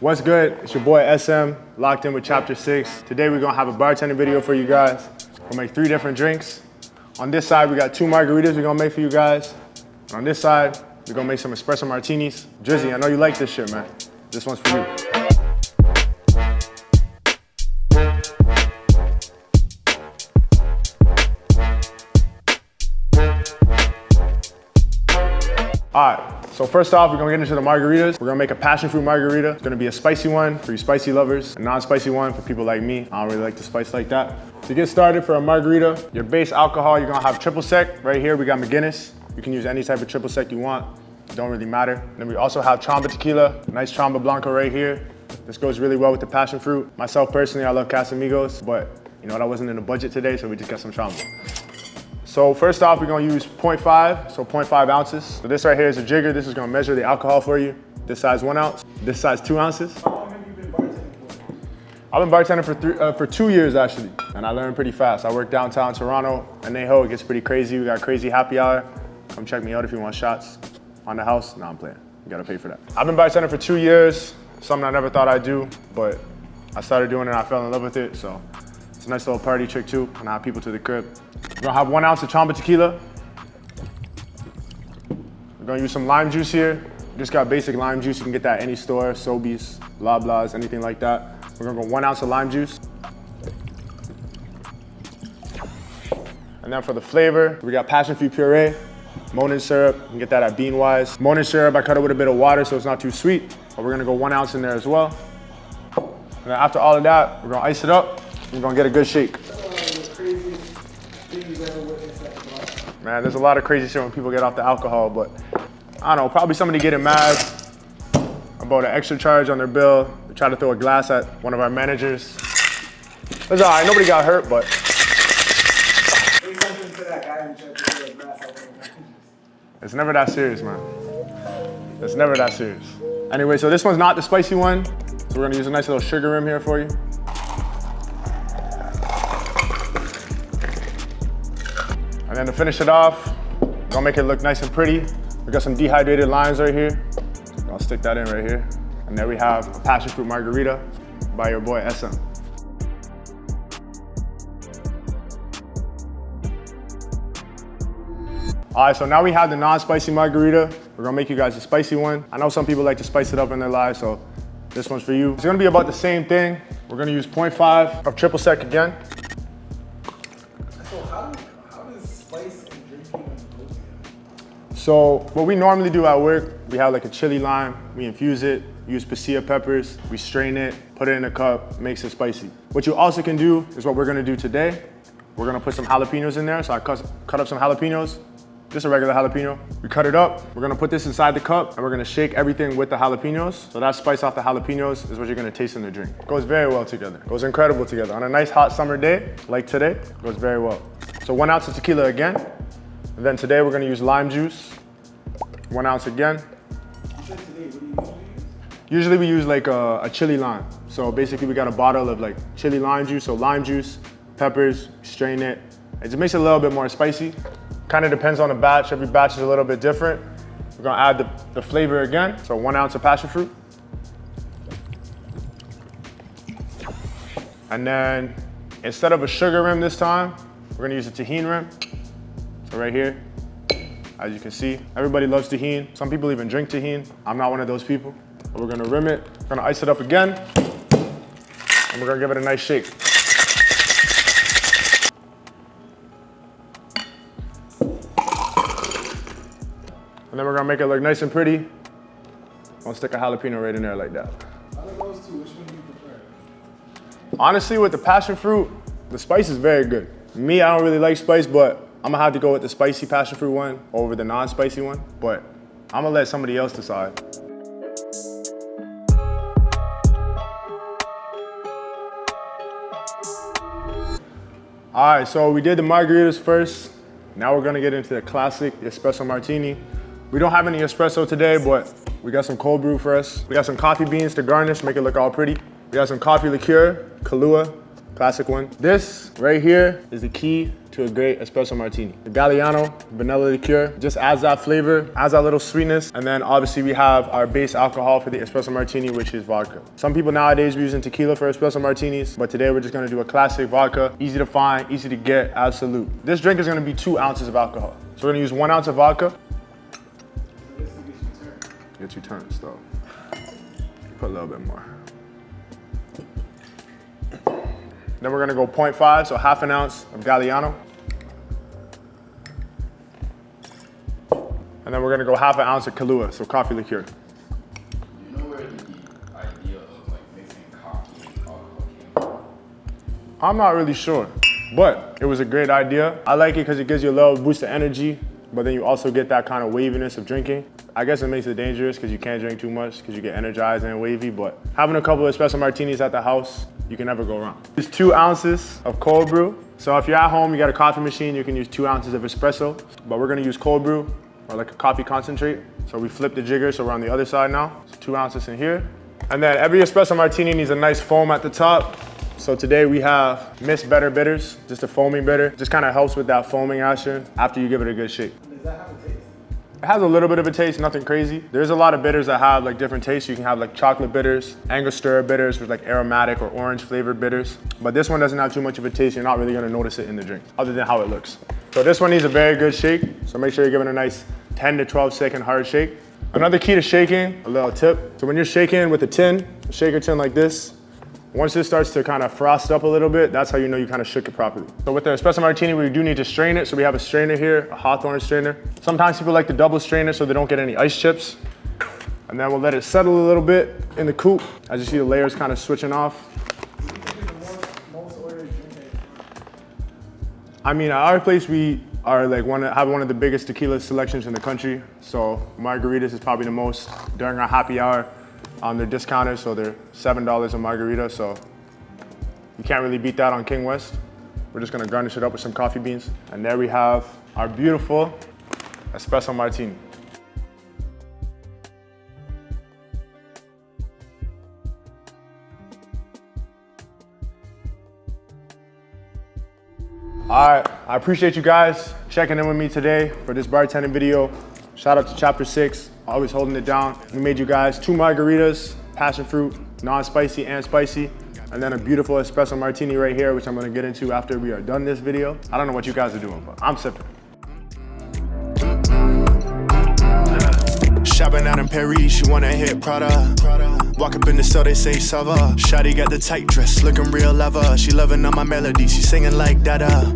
What's good? It's your boy SM, locked in with Chapter 6. Today we're gonna have a bartending video for you guys. We'll make 3 different drinks. On this side, we got 2 margaritas we're gonna make for you guys. And on this side, we're gonna make some espresso martinis. Drizzy, I know you like this shit, man. This one's for you. All right, so first off, we're gonna get into the margaritas. We're gonna make a passion fruit margarita. It's gonna be a spicy one for you spicy lovers, a non-spicy one for people like me. I don't really like the spice like that. To get started for a margarita, your base alcohol, you're gonna have triple sec. Right here, we got McGuinness. You can use any type of triple sec you want. It don't really matter. And then we also have Chamba tequila, nice Chamba Blanco right here. This goes really well with the passion fruit. Myself personally, I love Casamigos, but you know, that wasn't in the budget today, so we just got some Chamba. So first off, we're gonna use 0.5, so 0.5 ounces. So this right here is a jigger. This is gonna measure the alcohol for you. This size 1 ounce, this size 2 ounces. How long have you been bartending for? I've been bartending for 2 years actually, and I learned pretty fast. I work downtown Toronto, and Anejo, it gets pretty crazy. We got crazy happy hour. Come check me out if you want shots on the house. Nah, I'm playing. You gotta pay for that. I've been bartending for 2 years, something I never thought I'd do, but I started doing it and I fell in love with it, so it's a nice little party trick too, and I have people to the crib. We're gonna have 1 ounce of Chamba tequila. We're gonna use some lime juice here. Just got basic lime juice. You can get that at any store, Sobeys, Loblaws, anything like that. We're gonna go 1 ounce of lime juice. And then for the flavor, we got passion fruit puree, Monin syrup. You can get that at Beanwise. Monin syrup, I cut it with a bit of water so it's not too sweet. But we're gonna go 1 ounce in there as well. And then after all of that, we're gonna ice it up. We're gonna get a good shake. Man, there's a lot of crazy shit when people get off the alcohol, but I don't know, probably somebody getting mad about an extra charge on their bill. They try to throw a glass at one of our managers. It's all right, nobody got hurt, but. Say something to that guy who tried to throw a glass at one of the managers. It's never that serious, man. It's never that serious. Anyway, so this one's not the spicy one, so we're gonna use a nice little sugar rim here for you. And then to finish it off, we're gonna make it look nice and pretty. We got some dehydrated limes right here. I'll stick that in right here. And there we have a passion fruit margarita by your boy SM. All right, so now we have the non-spicy margarita. We're gonna make you guys a spicy one. I know some people like to spice it up in their lives, so this one's for you. It's gonna be about the same thing. We're gonna use 0.5 of triple sec again. So how does spice and drinking go together? So what we normally do at work, we have like a chili lime, we infuse it, use pasilla peppers, we strain it, put it in a cup, makes it spicy. What you also can do is what we're gonna do today. We're gonna put some jalapenos in there. So I cut up some jalapenos, just a regular jalapeno. We cut it up, we're gonna put this inside the cup and we're gonna shake everything with the jalapenos. So that spice off the jalapenos is what you're gonna taste in the drink. It goes very well together. It goes incredible together. On a nice hot summer day, like today, it goes very well. So 1 ounce of tequila again. And then today we're gonna use lime juice. 1 ounce again. You said today, what do you usually use? Usually we use like a chili lime. So basically we got a bottle of like chili lime juice. So lime juice, peppers, strain it. It just makes it a little bit more spicy. Kind of depends on the batch. Every batch is a little bit different. We're gonna add the flavor again. So 1 ounce of passion fruit. And then instead of a sugar rim this time, we're gonna use a tahini rim. So right here, as you can see, everybody loves tahini. Some people even drink tahini. I'm not one of those people. But we're gonna rim it, we're gonna ice it up again, and we're gonna give it a nice shake. And then we're gonna make it look nice and pretty. I'm gonna stick a jalapeno right in there like that. Out of those two, which one do you prefer? Honestly, with the passion fruit, the spice is very good. Me, I don't really like spice, but I'm gonna have to go with the spicy passion fruit one over the non-spicy one, but I'm gonna let somebody else decide. All right, so we did the margaritas first. Now we're gonna get into the classic espresso martini. We don't have any espresso today, but we got some cold brew for us. We got some coffee beans to garnish, make it look all pretty. We got some coffee liqueur, Kahlua, classic one. This right here is the key to a great espresso martini. The Galliano vanilla liqueur just adds that flavor, adds that little sweetness, and then obviously we have our base alcohol for the espresso martini, which is vodka. Some people nowadays are using tequila for espresso martinis, but today we're just gonna do a classic vodka, easy to find, easy to get, absolute. This drink is gonna be 2 ounces of alcohol. So we're gonna use 1 ounce of vodka. Get 2 turns though. Put a little bit more. Then we're gonna go 0.5, so half an ounce of Galliano. And then we're gonna go half an ounce of Kahlua, so coffee liqueur. Do you know where the idea of like mixing coffee and alcohol came from? I'm not really sure, but it was a great idea. I like it because it gives you a little boost of energy, but then you also get that kind of waviness of drinking. I guess it makes it dangerous because you can't drink too much because you get energized and wavy, but having a couple of espresso martinis at the house, you can never go wrong. There's 2 ounces of cold brew. So if you're at home, you got a coffee machine, you can use 2 ounces of espresso, but we're gonna use cold brew or like a coffee concentrate. So we flip the jigger, so we're on the other side now. So 2 ounces in here. And then every espresso martini needs a nice foam at the top. So today we have Mist Better Bitters, just a foaming bitter. Just kind of helps with that foaming action after you give it a good shake. Does that have a taste? It has a little bit of a taste, nothing crazy. There's a lot of bitters that have like different tastes. You can have like chocolate bitters, Angostura bitters, with like aromatic or orange flavored bitters. But this one doesn't have too much of a taste. You're not really gonna notice it in the drink, other than how it looks. So this one needs a very good shake. So make sure you're giving a nice 10 to 12 second hard shake. Another key to shaking, a little tip. So when you're shaking with a tin, a shaker tin like this, once this starts to kind of frost up a little bit, that's how you know you kind of shook it properly. So with the espresso martini, we do need to strain it. So we have a strainer here, a Hawthorne strainer. Sometimes people like to double strain it so they don't get any ice chips. And then we'll let it settle a little bit in the coupe. As you see the layers kind of switching off. Most ordered drink. I mean, at our place, we are like have one of the biggest tequila selections in the country. So margaritas is probably the most during our happy hour. They're discounted, so they're $7 a margarita, so you can't really beat that on King West. We're just gonna garnish it up with some coffee beans. And there we have our beautiful espresso martini. All right, I appreciate you guys checking in with me today for this bartending video. Shout out to Chapter 6, always holding it down. We made you guys 2 margaritas, passion fruit, non-spicy and spicy, and then a beautiful espresso martini right here, which I'm gonna get into after we are done this video. I don't know what you guys are doing, but I'm sipping. Shopping out in Paris, she wanna hit Prada. Walk up in the store, they say Sava. Shawty got the tight dress, looking real lover. She loving all my melodies, she singing like Dada.